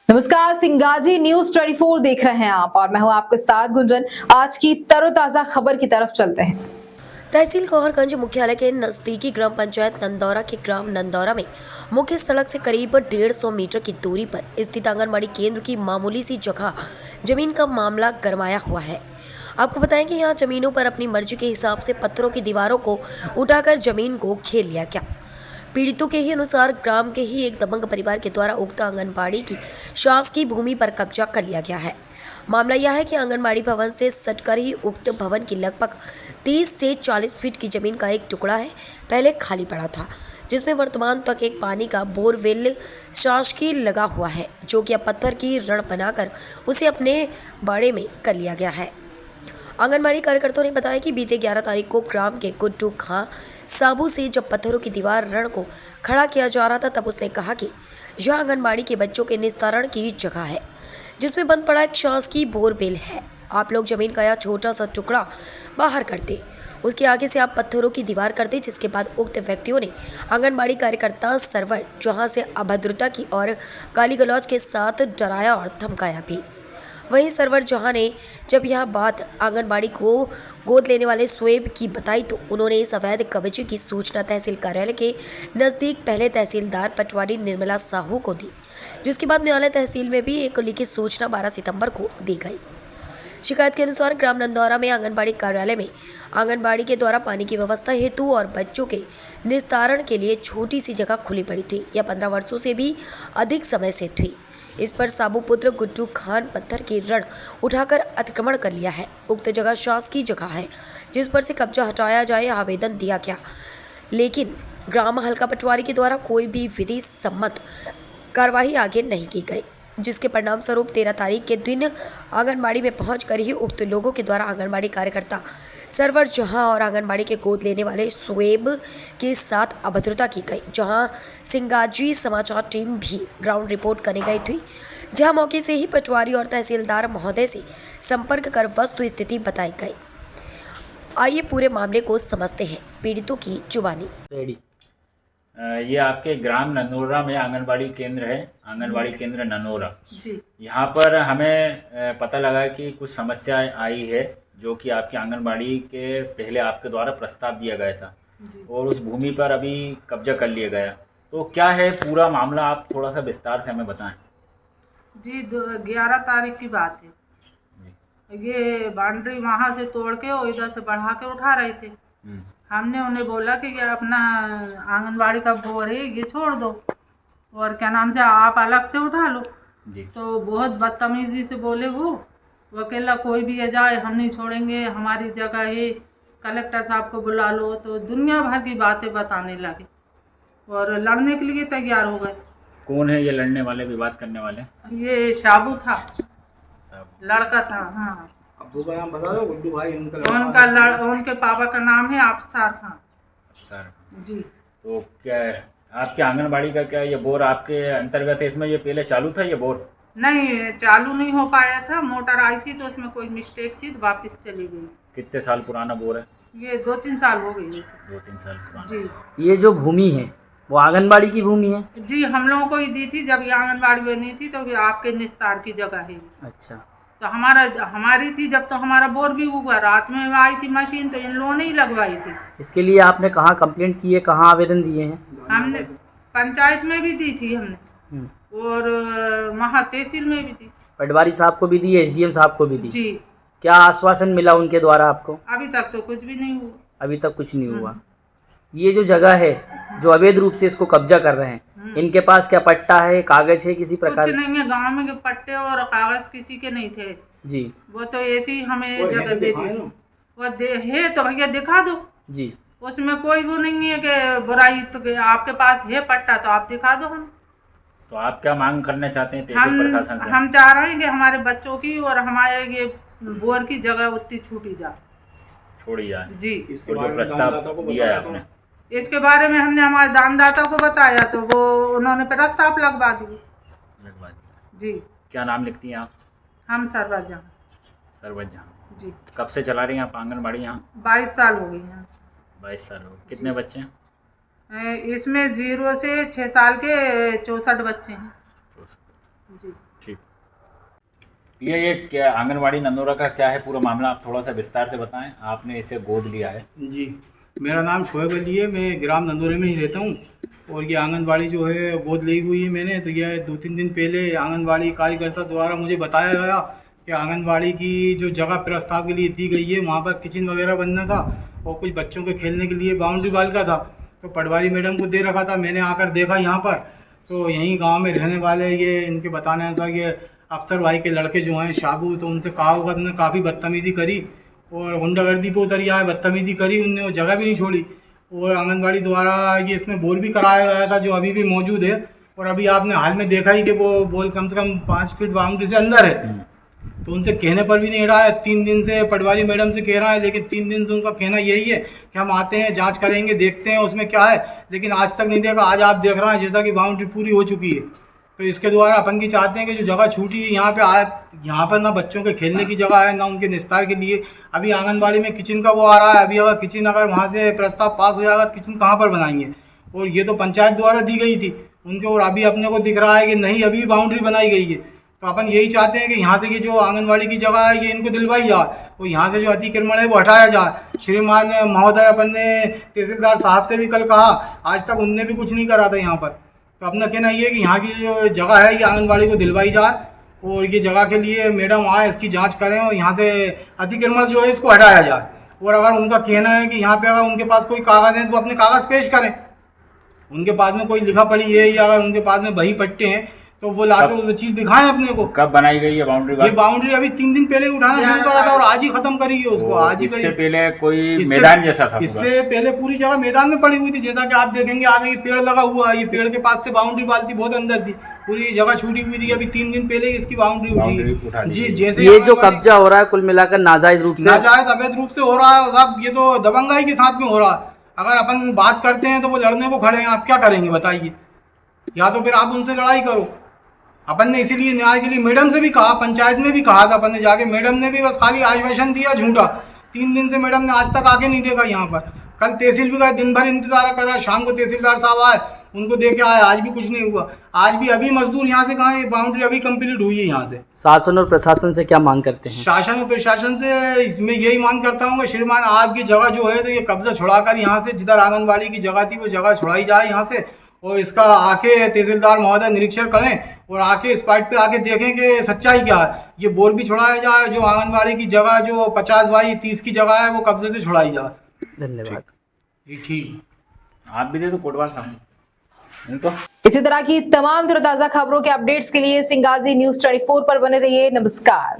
नमस्कार, सिंगाजी न्यूज 24 देख रहे हैं आप और मैं हूं आपके साथ गुंजन। आज की तरोताजा खबर की तरफ चलते हैं। तहसील गौहरगंज मुख्यालय के नजदीकी ग्राम पंचायत नंदौरा के ग्राम नंदौरा में मुख्य सड़क से करीब 150 मीटर की दूरी पर स्थित आंगनबाड़ी केंद्र की मामूली सी जगह जमीन का मामला गरमाया हुआ है। आपको बताएं कि यहाँ जमीनों पर अपनी मर्जी के हिसाब से पत्थरों की दीवारों को उठाकर जमीन को घेर लिया गया। पीड़ितों के ही अनुसार ग्राम के ही एक दबंग परिवार के द्वारा उक्त आंगनबाड़ी की शासकीय भूमि पर कब्जा कर लिया गया है। मामला यह है कि आंगनबाड़ी भवन से सटकर ही उक्त भवन की लगभग 30 से 40 फीट की जमीन का एक टुकड़ा है पहले खाली पड़ा था, जिसमें वर्तमान तक एक पानी का बोरवेल शासकीय लगा हुआ है, जो कि अब पत्थर की रण बनाकर उसे अपने बाड़े में कर लिया गया है। आंगनबाड़ी कार्यकर्ताओं ने बताया कि बीते 11 तारीख को ग्राम के गुड्डू खां साबू से जब पत्थरों की दीवार रण को खड़ा किया जा रहा था, तब उसने कहा कि यह आंगनबाड़ी के बच्चों के निस्तारण की जगह है, जिसमें बंद पड़ा एक शासकीय बोरवेल है। आप लोग जमीन का यह छोटा सा टुकड़ा बाहर करते, उसके आगे से आप पत्थरों की दीवार करते, जिसके बाद उक्त व्यक्तियों ने आंगनबाड़ी कार्यकर्ता सरवर जहां से अभद्रता की और गाली गलौज के साथ डराया और धमकाया भी। वहीं सरवर जहां ने जब यह बात आंगनबाड़ी को गोद लेने वाले शोएब की बताई, तो उन्होंने इस अवैध कब्जे की सूचना तहसील कार्यालय के नज़दीक पहले तहसीलदार पटवारी निर्मला साहू को दी, जिसके बाद न्यायालय तहसील में भी एक लिखित सूचना 12 सितंबर को दी गई। शिकायत के अनुसार ग्राम नंदौरा में आंगनबाड़ी कार्यालय में आंगनबाड़ी के द्वारा पानी की व्यवस्था हेतु और बच्चों के निस्तारण के लिए छोटी सी जगह खुली पड़ी थी। यह 15 वर्षों से भी अधिक समय से थी। इस पर साबू पुत्र गुड्डू खान पत्थर की रण उठाकर अतिक्रमण कर लिया है। उक्त जगह शासकीय जगह है, जिस पर से कब्जा हटाया जाए आवेदन दिया गया, लेकिन ग्राम हल्का पटवारी के द्वारा कोई भी विधि सम्मत कार्रवाई आगे नहीं की गई, जिसके परिणाम स्वरूप 13 तारीख के दिन आंगनबाड़ी में पहुंचकर ही उक्त लोगों के द्वारा आंगनबाड़ी कार्यकर्ता सरवर जहां और आंगनबाड़ी के गोद लेने वाले शोएब के साथ अभद्रता की गई, जहां सिंगाजी समाचार टीम भी ग्राउंड रिपोर्ट करने गई थी, जहां मौके से ही पटवारी और तहसीलदार महोदय से संपर्क कर वस्तु स्थिति बताई गई। आइए पूरे मामले को समझते हैं पीड़ितों की जुबानी। ये आपके ग्राम ननौरा में आंगनबाड़ी केंद्र है, आंगनबाड़ी केंद्र ननौरा जी। यहाँ पर हमें पता लगा कि कुछ समस्या आई है, जो कि आपकी आंगनबाड़ी के पहले आपके द्वारा प्रस्ताव दिया गया था और उस भूमि पर अभी कब्जा कर लिया गया। तो क्या है पूरा मामला, आप थोड़ा सा विस्तार से हमें बताएं। जी 11 तारीख की बात है। ये बाउंड्री वहाँ से तोड़ के और इधर से बढ़ा के उठा रहे थे। हमने उन्हें बोला कि ये अपना आंगनबाड़ी का बोर है, ये छोड़ दो और क्या नाम से आप अलग से उठा लो जी। तो बहुत बदतमीजी से बोले वो अकेला कोई भी आ जाए हम नहीं छोड़ेंगे, हमारी जगह है, कलेक्टर साहब को बुला लो। तो दुनिया भर की बातें बताने लगे और लड़ने के लिए तैयार हो गए। कौन है ये लड़ने वाले, विवाद करने वाले? ये शाबू था, लड़का था। हाँ, अब्बू का नाम बता दो। गुड्डू भाई उनके पापा का नाम है अफसार खान। अफसार जी। तो क्या आपके आंगनबाड़ी का क्या ये बोर आपके अंतर्गत है? इसमें ये पहले चालू था ये बोर? नहीं, चालू नहीं हो पाया था, मोटर आई थी तो उसमें कोई मिस्टेक थी तो वापस चली गई। कितने साल पुराना बोर है? ये 2-3 साल हो गई है। 2-3 साल पुराना। जी। ये जो भूमि है वो आंगनबाड़ी की भूमि है? जी, हम लोगों को ही दी थी जब ये आंगनबाड़ी बनी थी, तो ये आपके निस्तार की जगह है। अच्छा। तो हमारी थी जब, तो हमारा बोर भी हुआ। रात में आई थी मशीन तो इन लोगों ने ही लगवाई थी। इसके लिए आपने कहाँ कंप्लेंट की है, कहाँ आवेदन दिए हैं? हमने पंचायत में भी दी थी हमने और वहाँ तहसील में भी दी। पटवारी साहब को भी दी, एसडीएम साहब को भी दी? जी। क्या आश्वासन मिला उनके द्वारा आपको? अभी तक तो कुछ भी नहीं हुआ। अभी तक कुछ नहीं हुआ। ये जो जगह है जो अवैध रूप से इसको कब्जा कर रहे हैं, इनके पास क्या पट्टा है, कागज है किसी प्रकार? कुछ नहीं है, गांव में के पट्टे और कागज किसी के नहीं थे जी। वो तो ऐसी हमें जगह दे दी। वो है तो भैया दिखा दो जी। उसमें कोई वो नहीं है कि बुराई, तो आपके पास है पट्टा तो आप दिखा दो हम। तो आप क्या मांग करना चाहते हैं तहसील प्रशासन से? हम चाह रहे हैं कि हमारे बच्चों की और हमारे ये बोर की जगह उतनी छूटी जाए, छोड़ी जाए। जी। इसके जो प्रस्ताव दिया है आपने, इसके बारे में हमने हमारे दानदाता को बताया तो वो उन्होंने प्रस्ताव लगवा दिए। जी। क्या नाम लिखती हैं आप? हम सरवत जहाँ। सरवत जहाँ। जी। कब से चला रही हैं आप आंगनबाड़ी यहाँ? 22 साल हो गई हैं। 22 साल हो गए। कितने बच्चे हैं? इसमें 0 से 6 साल के 64 बच्चे हैं। जी। ठीक। ये क्या आंगनवाड़ी नंदौरा का क्या है पूरा मामला, आप थोड़ा सा विस्तार से बताएं। आपने इसे गोद लिया है। जी, मेरा नाम शोएब अली है, मैं ग्राम नंदौरे में ही रहता हूँ। और ये आंगनबाड़ी जो है गोद ली हुई है मैंने। तो यह 2-3 दिन पहले आंगनबाड़ी कार्यकर्ता द्वारा मुझे बताया गया कि आंगनबाड़ी की जो जगह प्रस्ताव के लिए दी गई है वहाँ पर किचन वगैरह बनना था और कुछ बच्चों के खेलने के लिए बाउंड्री वाल का था। तो पटवारी मैडम को दे रखा था। मैंने आकर देखा यहाँ पर, तो यहीं गांव में रहने वाले ये इनके बताने अनुसार ये अफसर भाई के लड़के जो हैं शाबू, तो उनसे कहा होगा, उन्होंने काफ़ी बदतमीज़ी करी और गुंडागर्दी पे उतरी है, बदतमीज़ी करी उनने, वो जगह भी नहीं छोड़ी। और आंगनबाड़ी द्वारा ये इसमें बोल भी कराया गया था जो अभी भी मौजूद है। और अभी आपने हाल में देखा ही कि वो बोल कम से कम 5 फीट बाउंड्री से अंदर है। तो उनसे कहने पर भी नहीं रहा है। 3 दिन से पटवारी मैडम से कह रहा है, लेकिन 3 दिन से उनका कहना यही है कि हम आते हैं, जांच करेंगे, देखते हैं उसमें क्या है, लेकिन आज तक नहीं देखा। आज आप देख रहे हैं जैसा कि बाउंड्री पूरी हो चुकी है। तो इसके द्वारा अपन की चाहते हैं कि जो जगह छूटी है यहाँ पे आए, यहाँ पर ना बच्चों के खेलने की जगह है, ना उनके निस्तार के लिए। अभी आंगनबाड़ी में किचन का वो आ रहा है। अभी अगर किचन, अगर वहाँ से प्रस्ताव पास हो जाएगा, किचन कहाँ पर बनाएंगे? और ये तो पंचायत द्वारा दी गई थी उनके, और अभी अपने को दिख रहा है कि नहीं, अभी बाउंड्री बनाई गई है। तो अपन यही चाहते हैं कि यहाँ से की जो आंगनबाड़ी की जगह है ये इनको दिलवाई जाए और यहाँ से जो अतिक्रमण है वो हटाया जाए। श्रीमान महोदय, अपन ने तहसीलदार साहब से भी कल कहा, आज तक उनने भी कुछ नहीं करा था यहाँ पर। तो अपना कहना ये है कि यहाँ की जो जगह है ये आंगनबाड़ी को दिलवाई जाए और ये जगह के लिए मैडम आए, इसकी जांच करें और यहाँ से अतिक्रमण जो है इसको हटाया जाए। और अगर उनका कहना है कि यहाँ पे अगर उनके पास कोई कागज़ है तो अपने कागज़ पेश करें। उनके पास में कोई लिखा पढ़ी है या अगर उनके पास में बही पट्टे हैं तो वो लाके वो चीज़ दिखाएं अपने को। कब बनाई गई है बाउंड्री? ये बाउंड्री अभी 3 दिन पहले उठाना शुरू करा था और आज ही खत्म करी है उसको, आज ही करी। इससे पहले कोई मैदान जैसा था? इससे पहले पूरी जगह मैदान में पड़ी हुई थी, जैसा कि आप देखेंगे आगे ये पेड़ लगा हुआ है। ये पेड़ के पास से बाउंड्री वाल थी, बहुत अंदर थी, पूरी जगह छूटी हुई थी। अभी 3 दिन पहले इसकी बाउंड्री उठी है। जी, जैसे ये जो कब्जा हो रहा है कुल मिलाकर नाजायज रूप से, नाजायज अवैध रूप से हो रहा है साहब। ये तो दबंगाई के साथ में हो रहा है। अगर अपन बात करते हैं तो वो लड़ने को खड़े हैं, आप क्या करेंगे बताइए? या तो फिर आप उनसे लड़ाई करो। अपन ने इसीलिए न्याय के लिए मैडम से भी कहा, पंचायत में भी कहा था अपन ने जाके, मैडम ने भी बस खाली आश्वासन दिया झूठा। 3 दिन से मैडम ने आज तक आके नहीं देखा यहाँ पर। कल तहसील भी गए, दिन भर इंतजार करा, शाम को तहसीलदार साहब आए, उनको दे के आए, आज भी कुछ नहीं हुआ। आज भी अभी मजदूर यहाँ से कहाँ, ये बाउंड्री अभी कंप्लीट हुई है यहाँ से। शासन और प्रशासन से क्या मांग करते हैं? शासन और प्रशासन से इसमें यही मांग करता हूँ कि श्रीमान आपकी जगह जो है तो ये कब्जा छुड़ाकर यहाँ से, जिधर आंगनबाड़ी की जगह थी वो जगह छुड़ाई जाए यहाँ से। और इसका आके तहसीलदार महोदय निरीक्षण करें और आके इस पाइट पे आके देखें कि सच्चाई क्या है। ये बोर भी छुड़ाया जाए, जो आंगनबाड़ी की जगह जो 50 बाई 30 की जगह है वो कब्जे से छुड़ाई जाए। धन्यवाद। ठीक, आप भी दे दो कोटवाल साहब इनको। इसी तरह की तमाम ताज़ा खबरों के अपडेट्स के लिए सिंगाजी न्यूज़ 24 पर बने रहिए। नमस्कार।